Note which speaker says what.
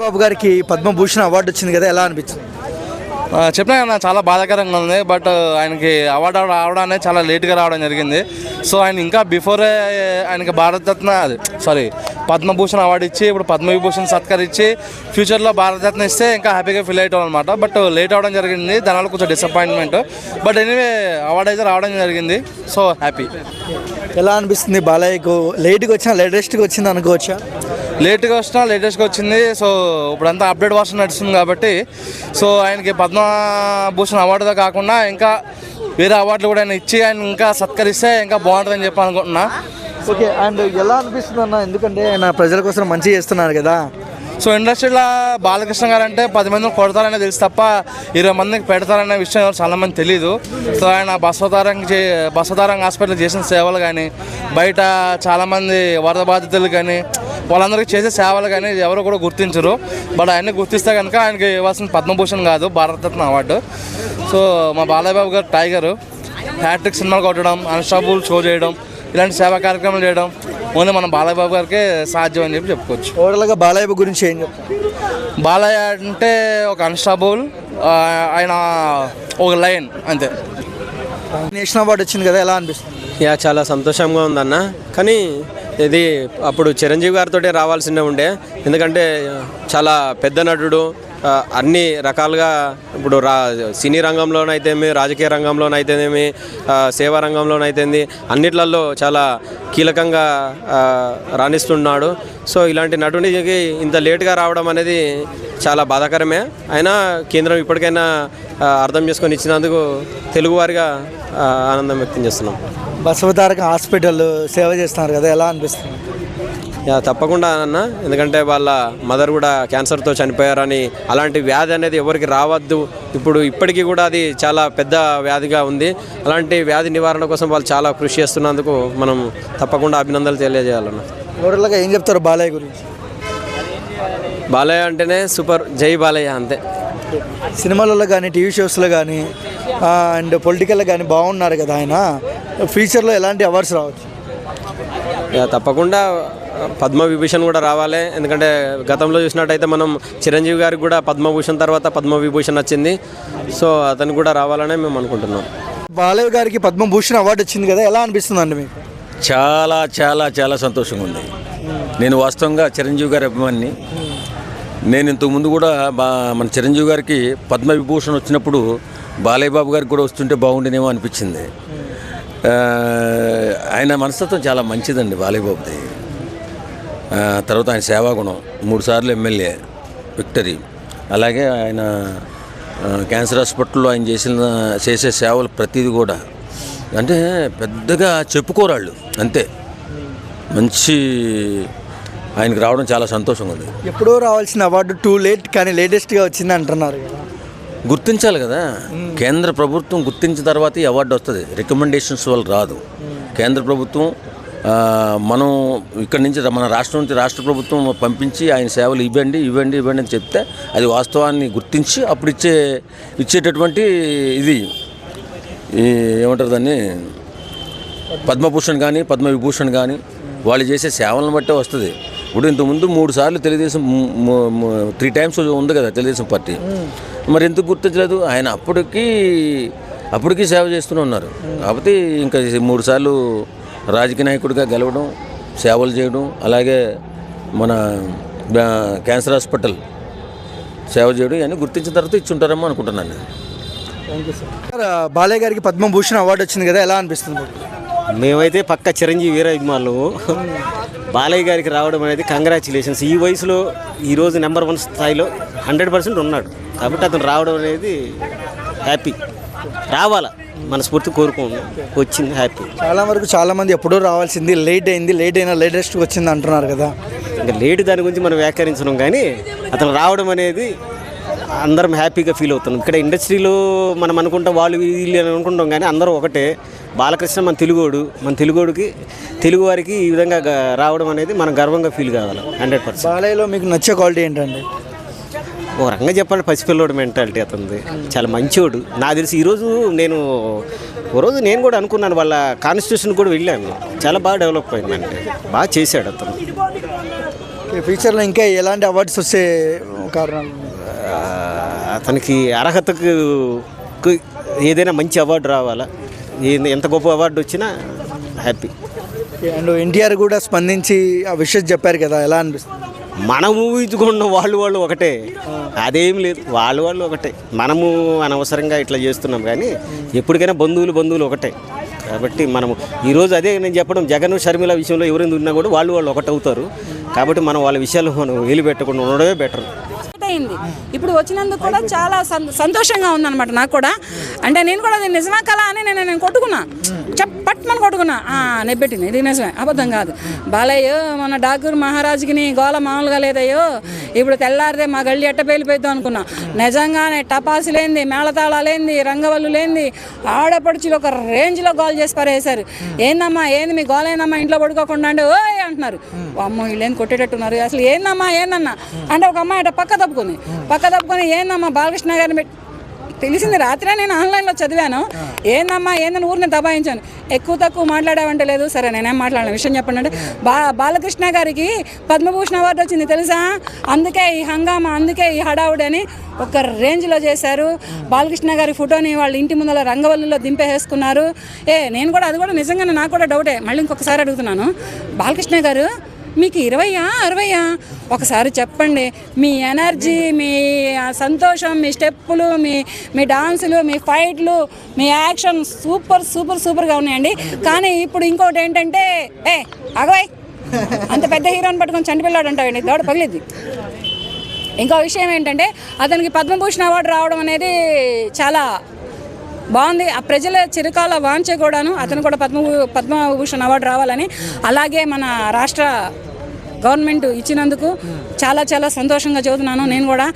Speaker 1: బాబు గారికి పద్మభూషణ్ అవార్డు వచ్చింది కదా, ఎలా అనిపించింది?
Speaker 2: చెప్పినా కదా చాలా బాధాకరంగా ఉంది. బట్ ఆయనకి అవార్డు రావడానికి చాలా లేట్గా రావడం జరిగింది. సో ఆయన ఇంకా బిఫోరే ఆయనకి భారతరత్న పద్మభూషణ్ అవార్డు ఇచ్చి ఇప్పుడు పద్మవిభూషణ్ సత్కరించి ఫ్యూచర్లో భారతరత్న ఇస్తే ఇంకా హ్యాపీగా ఫీల్ అవుతాం అనమాట. బట్ లేట్ అవ్వడం జరిగింది, దానివల్ల కొంచెం డిసప్పాయింట్మెంట్. బట్ ఎనీవే అవార్డు అయితే రావడం జరిగింది. So happy.
Speaker 1: ఎలా అనిపిస్తుంది బాలయ్యకు? లేట్గా వచ్చినా లేటెస్ట్గా వచ్చింది అనుకోవచ్చా?
Speaker 2: లేట్గా వచ్చినా లేటెస్ట్గా వచ్చింది. సో ఇప్పుడంతా అప్డేట్ వర్షన్ నడుస్తుంది కాబట్టి సో ఆయనకి పద్మభూషణ్ అవార్డుతో కాకుండా ఇంకా వేరే అవార్డులు కూడా ఆయన ఇచ్చి ఆయన ఇంకా సత్కరిస్తే ఇంకా బాగుంటుందని చెప్పి అనుకుంటున్నా.
Speaker 1: ఓకే. అండ్ ఎలా అనిపిస్తుంది అన్న? ఎందుకంటే ఆయన ప్రజల కోసం మంచి చేస్తున్నారు కదా.
Speaker 2: సో ఇండస్ట్రీలో బాలకృష్ణ గారు అంటే 10 మందిని కొడతారనే తెలుసు తప్ప 20 మందికి పెడతారనే విషయం చాలామంది తెలీదు. సో ఆయన బసవతారంగ హాస్పిటల్ చేసిన సేవలు కానీ, బయట చాలామంది వరద బాధితులు కానీ వాళ్ళందరికీ చేసే సేవలు కానీ ఎవరు కూడా గుర్తించరు. బట్ ఆయన్ని గుర్తిస్తే కనుక ఆయనకి ఇవ్వాల్సిన పద్మభూషణ్ కాదు, భారతరత్న అవార్డు. సో మా బాలయ్య బాబు గారు టైగరు హ్యాట్రిక్ సినిమాలు కొట్టడం, అన్స్టాపుల్ షో చేయడం, ఇలాంటి సేవా కార్యక్రమాలు చేయడం ఓన్లీ మన బాలయ్య బాబు గారికి సాధ్యం అని చెప్పి చెప్పుకోవచ్చు.
Speaker 1: ఓవరాల్గా బాలయ్య బాబు గురించి ఏం చెప్తారు?
Speaker 2: బాలయ్య అంటే ఒక అన్స్టాపుల్, ఆయన ఒక లయన్ అంతే.
Speaker 1: నేషనల్ అవార్డు వచ్చింది కదా, ఎలా అనిపిస్తుంది?
Speaker 3: చాలా సంతోషంగా ఉందన్న. కానీ ఇది అప్పుడు చిరంజీవి గారితో రావాల్సిందే ఉండే, ఎందుకంటే చాలా పెద్ద నటుడు. అన్ని రకాలుగా ఇప్పుడు సినీ రంగంలోనైతేమి, రాజకీయ రంగంలోనైతేనేమి, సేవా రంగంలోనైతేంది, అన్నిట్లలో చాలా కీలకంగా రాణిస్తున్నాడు. సో ఇలాంటి నటునికి ఇంత లేట్గా రావడం అనేది చాలా బాధాకరమే. అయినా కేంద్రం ఇప్పటికైనా అర్థం చేసుకొని ఇచ్చినందుకు తెలుగువారిగా ఆనందం వ్యక్తం చేస్తున్నాం.
Speaker 1: బసవతారక హాస్పిటల్ సేవ చేస్తున్నారు కదా, ఎలా అనిపిస్తుంది?
Speaker 3: తప్పకుండా అన్న, ఎందుకంటే వాళ్ళ మదర్ కూడా క్యాన్సర్తో చనిపోయారని, అలాంటి వ్యాధి అనేది ఎవరికి రావద్దు. ఇప్పటికీ కూడా అది చాలా పెద్ద వ్యాధిగా ఉంది. అలాంటి వ్యాధి నివారణ కోసం వాళ్ళు చాలా కృషి చేస్తున్నందుకు మనం తప్పకుండా అభినందనలు తెలియజేయాలన్న.
Speaker 1: ఓవరాల్గా ఏం చెప్తారు బాలయ్య గురించి?
Speaker 3: బాలయ్య అంటేనే సూపర్, జై బాలయ్య అంతే.
Speaker 1: సినిమాలలో కానీ, టీవీ షోస్లో కానీ, అండ్ పొలిటికల్లో కానీ బాగున్నారు కదా ఆయన. ఫ్యూచర్లో ఎలాంటి అవార్డ్స్ రావచ్చు?
Speaker 3: తప్పకుండా పద్మవిభూషణ్ కూడా రావాలి. ఎందుకంటే గతంలో చూసినట్టయితే మనం చిరంజీవి గారికి కూడా పద్మభూషణ్ తర్వాత పద్మవిభూషణ్ వచ్చింది. సో అతను కూడా రావాలనే మేము అనుకుంటున్నాం.
Speaker 1: బాలయ్య గారికి పద్మభూషణ్ అవార్డు వచ్చింది కదా, ఎలా అనిపిస్తుంది అండి మీకు?
Speaker 4: చాలా చాలా చాలా సంతోషంగా ఉంది. నేను వాస్తవంగా చిరంజీవి గారి అభిమాని. నేను ఇంతకుముందు కూడా మన చిరంజీవి గారికి పద్మవిభూషణ్ వచ్చినప్పుడు బాలయ్య బాబు గారికి కూడా వస్తుంటే బాగుండేనేమో అనిపించింది. ఆయన మనస్తత్వం చాలా మంచిదండి బాలయ్య బాబుది. తర్వాత ఆయన సేవాగుణం, 3 సార్లు ఎమ్మెల్యే విక్టరీ. అలాగే ఆయన క్యాన్సర్ హాస్పిటల్లో ఆయన చేసే సేవలు ప్రతిదీ కూడా అంటే పెద్దగా చెప్పుకోరాళ్ళు అంతే. మంచి ఆయనకు రావడం చాలా సంతోషంగా ఉంది.
Speaker 1: ఎప్పుడో రావాల్సిన అవార్డు టూ లేట్ కానీ లేటెస్ట్గా వచ్చింది అంటున్నారు.
Speaker 4: గుర్తించాలి కదా, కేంద్ర ప్రభుత్వం గుర్తించిన తర్వాత ఈ అవార్డు వస్తుంది. రికమెండేషన్స్ వల్ల రాదు. కేంద్ర ప్రభుత్వం మనం ఇక్కడి నుంచి మన రాష్ట్రం నుంచి రాష్ట్ర ప్రభుత్వం పంపించి ఆయన సేవలు ఇవ్వండి అని చెప్తే అది వాస్తవాన్ని గుర్తించి అప్పుడు ఇచ్చేటటువంటి ఇది ఏమంటారు దాన్ని, పద్మభూషణ్ కానీ పద్మవిభూషణ్ కానీ వాళ్ళు చేసే సేవలను బట్టే వస్తుంది. ఇప్పుడు ఇంతకుముందు 3 సార్లు తెలుగుదేశం 3 టైమ్స్ ఉంది కదా తెలుగుదేశం పార్టీ. మరి ఎందుకు గుర్తించలేదు? ఆయన అప్పటికీ సేవ చేస్తూనే ఉన్నారు. కాబట్టి ఇంకా 3 సార్లు రాజకీయ నాయకుడిగా గెలవడం, సేవలు చేయడం, అలాగే మన క్యాన్సర్ హాస్పిటల్ సేవ చేయడం ఇవన్నీ గుర్తించిన తర్వాత ఇచ్చుంటారేమో అనుకుంటున్నాను నేను.
Speaker 1: Thank you sir. బాలయ్య గారికి పద్మభూషణ్ అవార్డు వచ్చింది కదా, ఎలా అనిపిస్తుంది?
Speaker 5: మేమైతే పక్క చిరంజీవి వీర అభిమానులు. బాలయ్య గారికి రావడం అనేది కంగ్రాచులేషన్స్. ఈ వయసులో ఈరోజు నెంబర్ 1 స్థాయిలో 100% ఉన్నాడు. కాబట్టి అతను రావడం అనేది హ్యాపీ. రావాలా మనస్ఫూర్తి కోరుకోండి, వచ్చింది హ్యాపీ.
Speaker 1: చాలామంది ఎప్పుడో రావాల్సింది, లేట్ అయినా లేటెస్ట్గా వచ్చింది అంటున్నారు కదా.
Speaker 5: ఇంకా లేట్ దాని గురించి మనం వ్యాఖ్యానించడం, కానీ అతను రావడం అనేది అందరం హ్యాపీగా ఫీల్ అవుతున్నాం. ఇక్కడ ఇండస్ట్రీలో మనం అనుకుంటాం వాళ్ళు వీళ్ళు అని అనుకుంటాం, కానీ అందరూ ఒకటే. బాలకృష్ణ మన తెలుగుడికి తెలుగు వారికి ఈ విధంగా రావడం అనేది మనం గర్వంగా ఫీల్ కావాలి. 100%.
Speaker 1: బాలయ్యలో మీకు నచ్చే క్వాలిటీ ఏంటండి?
Speaker 5: ఒక రంగా చెప్పాలి, పసిపిల్లోడు మెంటాలిటీ అతనిది. చాలా మంచోడు. నాకు తెలిసి ఈరోజు నేను కూడా అనుకున్నాను, వాళ్ళ కాన్స్టిట్యూషన్ కూడా వెళ్ళాను. చాలా బాగా డెవలప్ అయిందంటే బాగా చేశాడు అతను.
Speaker 1: ఫ్యూచర్లో ఇంకా ఎలాంటి అవార్డ్స్ వస్తే కారణాలు?
Speaker 5: అతనికి అర్హతకు ఏదైనా మంచి అవార్డు రావాలా, ఎంత గొప్ప అవార్డు వచ్చినా హ్యాపీ.
Speaker 1: అండ్ ఎన్టీఆర్ కూడా స్పందించి ఆ విషయం చెప్పారు కదా, ఎలా అనిపిస్తుంది?
Speaker 5: మనం ఊహించుకున్న వాళ్ళు ఒకటే, అదేం లేదు, వాళ్ళు ఒకటే. మనము అనవసరంగా ఇట్లా చేస్తున్నాం కానీ ఎప్పటికైనా బంధువులు ఒకటే. కాబట్టి మనము ఈరోజు అదే నేను చెప్పడం, జగన్ షర్మిల విషయంలో ఎవరైనా ఉన్నా కూడా వాళ్ళు ఒకటి అవుతారు. కాబట్టి మనం వాళ్ళ విషయాలు మనం వేలు పెట్టకుండా ఉండడమే బెటర్.
Speaker 6: అయింది ఇప్పుడు వచ్చినందుకు కూడా చాలా సంతోషంగా ఉందన్నమాట నాకు కూడా. అంటే నేను కూడా అది నిజమా కళ అని నేను కొట్టుకున్నా, పట్టుమని కొట్టుకున్నా. నెబ్బెట్టింది, ఇది నిజమే, అబద్ధం కాదు. బాలయ్యో మన డాకూర్ మహారాజుకి గోల మామూలుగా లేదయ్యో, ఇప్పుడు తెల్లారితే మా గల్లి ఎట్ట పేలిపోయిద్దాం అనుకున్నా. నిజంగానే టపాసు లేనిది, మేళతాళ లేనిది, రంగవల్లు లేనిది, ఆడపడుచులు ఒక రేంజ్లో గోల్ చేసి పారేశారు. ఏందమ్మా ఏంది మీ గోల్, ఏందమ్మా ఇంట్లో పడుకోకుండా అంటే ఓయ్ అంటున్నారు. అమ్మో వీళ్ళేం కొట్టేటట్టున్నారు, అసలు ఏందమ్మా ఏందన్నా అంటే ఒక అమ్మాయి అట పక్క తప్పుకొని ఏందమ్మా బాలకృష్ణ గారిని తెలిసింది రాత్రే, నేను ఆన్లైన్లో చదివాను. ఏందమ్మా ఏందని ఊరిని దబాయించాను. ఎక్కువ తక్కువ మాట్లాడావంటే లేదు, సరే నేనేం మాట్లాడిన విషయం చెప్పండి అంటే బాలకృష్ణ గారికి పద్మభూషణ్ అవార్డు వచ్చింది తెలుసా, అందుకే ఈ హంగామా, అందుకే ఈ హడావుడి అని ఒక రేంజ్లో చేశారు. బాలకృష్ణ గారి ఫోటోని వాళ్ళ ఇంటి ముందర రంగవల్లిలో దింపేసుకున్నారు. నేను కూడా అది కూడా నిజంగానే నాకు కూడా డౌటే. మళ్ళీ ఇంకొకసారి అడుగుతున్నాను, బాలకృష్ణ గారు మీకు 20 ఒకసారి చెప్పండి. మీ ఎనర్జీ, మీ సంతోషం, మీ స్టెప్పులు, మీ డాన్సులు, మీ ఫైట్లు, మీ యాక్షన్ సూపర్గా ఉన్నాయండి. కానీ ఇప్పుడు ఇంకోటి ఏంటంటే అగవాయ్ అంత పెద్ద హీరోని పట్టుకొని చంటిపిల్లాడు అంటావండి, దోడ పగిలిద్ది. ఇంకో విషయం ఏంటంటే అతనికి పద్మభూషణ్ అవార్డు రావడం అనేది చాలా బాగుంది. ఆ ప్రజల చిరకాల వాంఛ కూడాను అతను కూడా పద్మభూషణ్ అవార్డు రావాలని. అలాగే మన రాష్ట్ర గవర్నమెంట్ ఇచ్చినందుకు చాలా సంతోషంగా చదువుతున్నాను నేను కూడా.